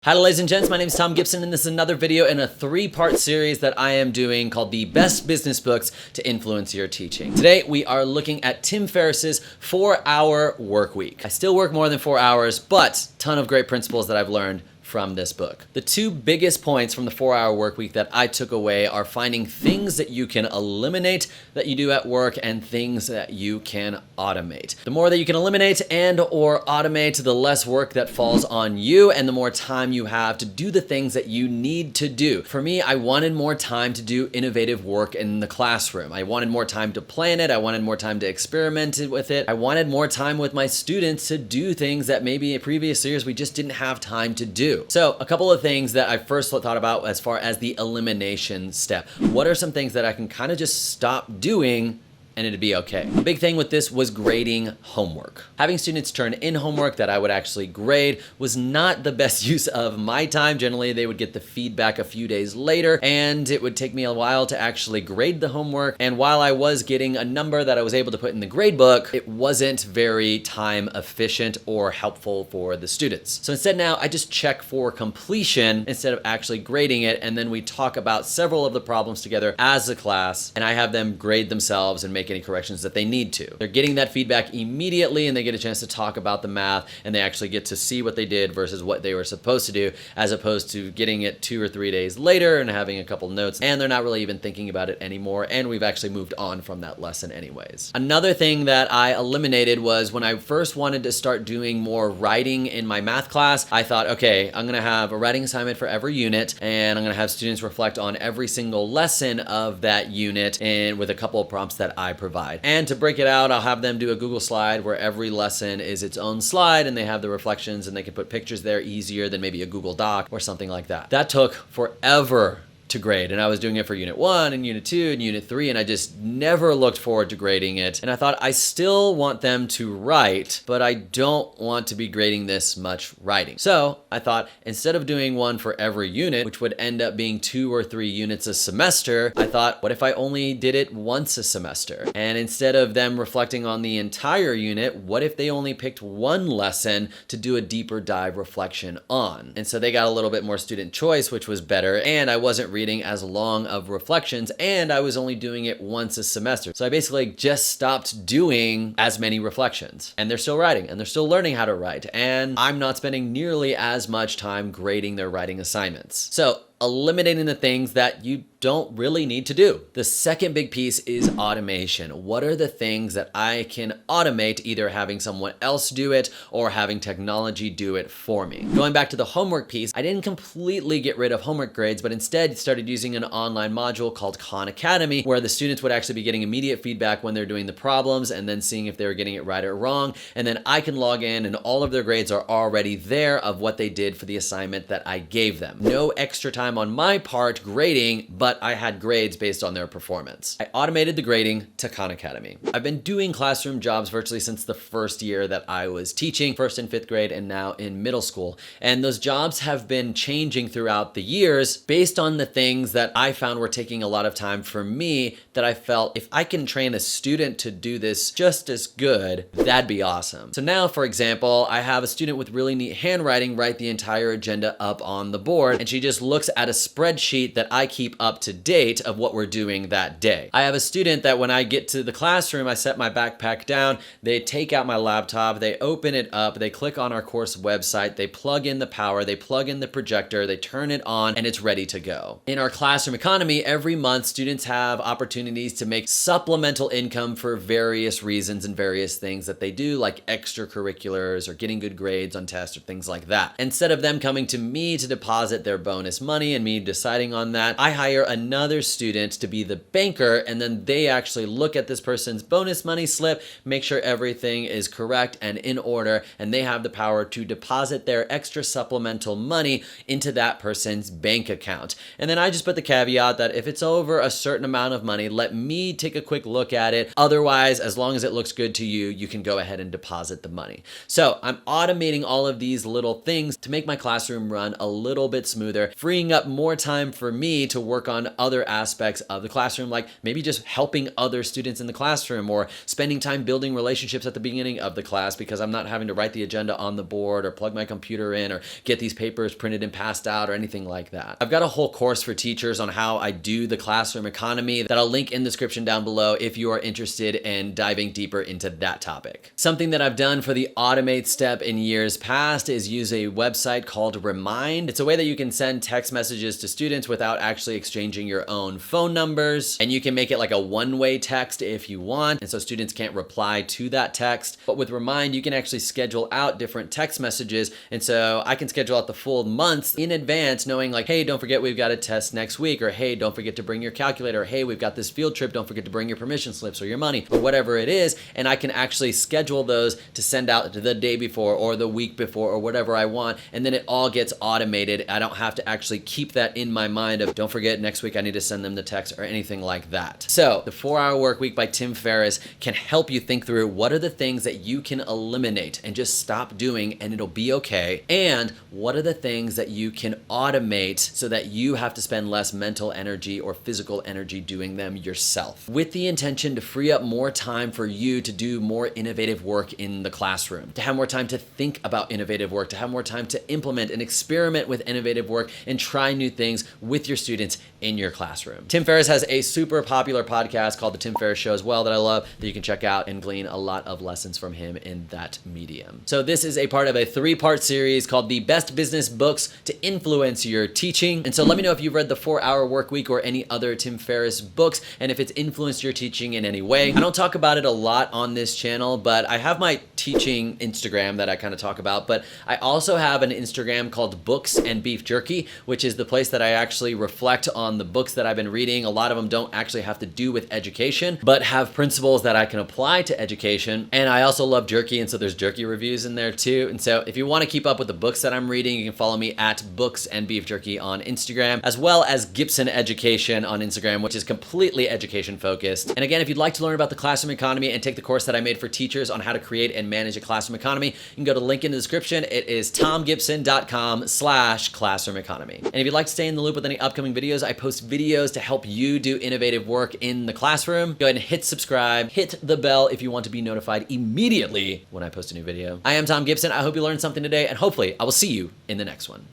Hello ladies and gents, my name is Thom Gibson and this is another video in a three-part series that I am doing called the best business books to influence your teaching. Today we are looking at Tim Ferriss's 4-Hour Workweek. I still work more than 4 hours, but ton of great principles that I've learned from this book. The two biggest points from the 4-Hour Workweek that I took away are finding things that you can eliminate that you do at work and things that you can automate. The more that you can eliminate and or automate, the less work that falls on you and the more time you have to do the things that you need to do. For me, I wanted more time to do innovative work in the classroom. I wanted more time to plan it. I wanted more time to experiment with it. I wanted more time with my students to do things that maybe in previous years we just didn't have time to do. So a couple of things that I first thought about as far as the elimination step. What are some things that I can kind of just stop doing and it'd be okay? A big thing with this was grading homework. Having students turn in homework that I would actually grade was not the best use of my time. Generally, they would get the feedback a few days later, and it would take me a while to actually grade the homework. And while I was getting a number that I was able to put in the grade book, it wasn't very time efficient or helpful for the students. So instead now, I just check for completion instead of actually grading it, and then we talk about several of the problems together as a class, and I have them grade themselves and make any corrections that they need to. They're getting that feedback immediately and they get a chance to talk about the math and they actually get to see what they did versus what they were supposed to do, as opposed to getting it 2 or 3 days later and having a couple notes and they're not really even thinking about it anymore, and we've actually moved on from that lesson anyways. Another thing that I eliminated was when I first wanted to start doing more writing in my math class, I thought, okay, I'm gonna have a writing assignment for every unit and I'm gonna have students reflect on every single lesson of that unit and with a couple of prompts that I provide. And to break it out, I'll have them do a Google slide where every lesson is its own slide and they have the reflections and they can put pictures there easier than maybe a Google Doc or something like that. That took forever to grade, and I was doing it for unit 1 and unit 2 and unit 3, and I just never looked forward to grading it. And I thought, I still want them to write, but I don't want to be grading this much writing. So I thought, instead of doing one for every unit, which would end up being 2 or 3 units a semester, I thought, what if I only did it once a semester? And instead of them reflecting on the entire unit, what if they only picked one lesson to do a deeper dive reflection on? And so they got a little bit more student choice, which was better, and I wasn't reading as long of reflections, and I was only doing it once a semester. So I basically just stopped doing as many reflections, and they're still writing and they're still learning how to write, and I'm not spending nearly as much time grading their writing assignments. So eliminating the things that you don't really need to do. The second big piece is automation. What are the things that I can automate, either having someone else do it or having technology do it for me? Going back to the homework piece, I didn't completely get rid of homework grades, but instead started using an online module called Khan Academy, where the students would actually be getting immediate feedback when they're doing the problems and then seeing if they were getting it right or wrong. And then I can log in and all of their grades are already there of what they did for the assignment that I gave them. No extra time on my part grading, but I had grades based on their performance. I automated the grading to Khan Academy. I've been doing classroom jobs virtually since the first year that I was teaching, first in 5th grade and now in middle school. And those jobs have been changing throughout the years based on the things that I found were taking a lot of time for me, that I felt if I can train a student to do this just as good, that'd be awesome. So now, for example, I have a student with really neat handwriting write the entire agenda up on the board, and she just looks at a spreadsheet that I keep up to date of what we're doing that day. I have a student that when I get to the classroom, I set my backpack down, they take out my laptop, they open it up, they click on our course website, they plug in the power, they plug in the projector, they turn it on, and it's ready to go. In our classroom economy, every month students have opportunities to make supplemental income for various reasons and various things that they do, like extracurriculars or getting good grades on tests or things like that. Instead of them coming to me to deposit their bonus money and me deciding on that, I hire another student to be the banker, and then they actually look at this person's bonus money slip, make sure everything is correct and in order, and they have the power to deposit their extra supplemental money into that person's bank account. And then I just put the caveat that if it's over a certain amount of money, let me take a quick look at it. Otherwise, as long as it looks good to you, you can go ahead and deposit the money. So I'm automating all of these little things to make my classroom run a little bit smoother, freeing up up more time for me to work on other aspects of the classroom, like maybe just helping other students in the classroom or spending time building relationships at the beginning of the class because I'm not having to write the agenda on the board or plug my computer in or get these papers printed and passed out or anything like that. I've got a whole course for teachers on how I do the classroom economy that I'll link in the description down below if you are interested in diving deeper into that topic. Something that I've done for the automate step in years past is use a website called Remind. It's a way that you can send text messages to students without actually exchanging your own phone numbers, and you can make it like a one-way text if you want, and so students can't reply to that text. But with Remind, you can actually schedule out different text messages, and so I can schedule out the full months in advance, knowing like, hey, don't forget we've got a test next week, or hey, don't forget to bring your calculator, or hey, we've got this field trip, don't forget to bring your permission slips or your money, or whatever it is, and I can actually schedule those to send out the day before or the week before or whatever I want, and then it all gets automated. I don't have to actually keep that in my mind of don't forget next week I need to send them the text or anything like that. So the 4-Hour Workweek by Tim Ferriss can help you think through what are the things that you can eliminate and just stop doing and it'll be okay, and what are the things that you can automate so that you have to spend less mental energy or physical energy doing them yourself, with the intention to free up more time for you to do more innovative work in the classroom, to have more time to think about innovative work, to have more time to implement and experiment with innovative work and try new things with your students in your classroom. Tim Ferriss has a super popular podcast called The Tim Ferriss Show as well that I love, that you can check out and glean a lot of lessons from him in that medium. So this is a part of a 3-part series called The Best Business Books to Influence Your Teaching. And so let me know if you've read The 4-Hour Workweek or any other Tim Ferriss books and if it's influenced your teaching in any way. I don't talk about it a lot on this channel, but I have my teaching Instagram that I kind of talk about, but I also have an Instagram called Books and Beef Jerky, which is the place that I actually reflect on the books that I've been reading. A lot of them don't actually have to do with education, but have principles that I can apply to education. And I also love jerky, and so there's jerky reviews in there too. And so if you want to keep up with the books that I'm reading, you can follow me at Books and Beef Jerky on Instagram, as well as Gibson Education on Instagram, which is completely education focused. And again, if you'd like to learn about the classroom economy and take the course that I made for teachers on how to create and manage a classroom economy, you can go to the link in the description. It is thomgibson.com/classroom economy. And if you'd like to stay in the loop with any upcoming videos, I post videos to help you do innovative work in the classroom. Go ahead and hit subscribe, hit the bell if you want to be notified immediately when I post a new video. I am Thom Gibson. I hope you learned something today, and hopefully I will see you in the next one.